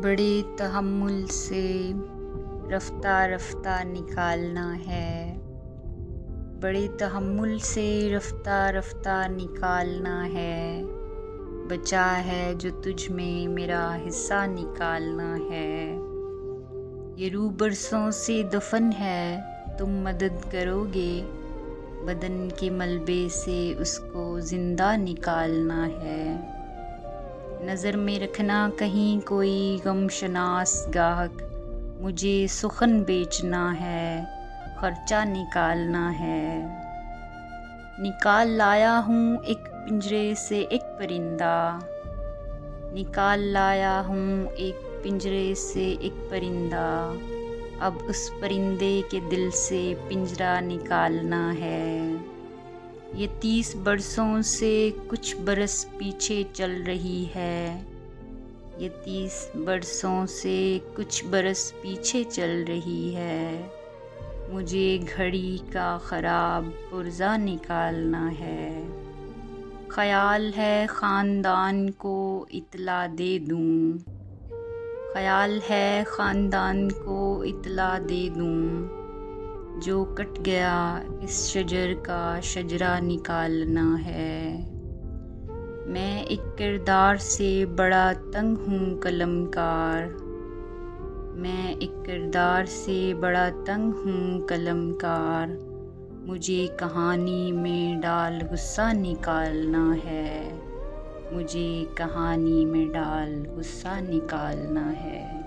बड़े तहम्मुल से रफ्ता रफ्ता निकालना है। बड़े तहम्मुल से रफ्ता रफ्ता निकालना है। बचा है जो तुझ में मेरा हिस्सा निकालना है। ये रूह बरसों से दफन है, तुम मदद करोगे। बदन के मलबे से उसको जिंदा निकालना है। नज़र में रखना कहीं कोई गमशनास गाहक, मुझे सुखन बेचना है, खर्चा निकालना है। निकाल लाया हूँ एक पिंजरे से एक परिंदा, निकाल लाया हूँ एक पिंजरे से एक परिंदा। अब उस परिंदे के दिल से पिंजरा निकालना है। ये 30 बरसों से कुछ बरस पीछे चल रही है। ये 30 बरसों से कुछ बरस पीछे चल रही है। मुझे घड़ी का ख़राब पुर्जा निकालना है। ख़याल है ख़ानदान को इत्तला दे दूँ, ख़याल है ख़ानदान को इत्तला दे दूँ। जो कट गया इस शजर का शजरा निकालना है। मैं एक किरदार से बड़ा तंग हूँ कलमकार, मैं एक किरदार से बड़ा तंग हूँ कलमकार। मुझे कहानी में डाल गुस्सा निकालना है, मुझे कहानी में डाल गुस्सा निकालना है।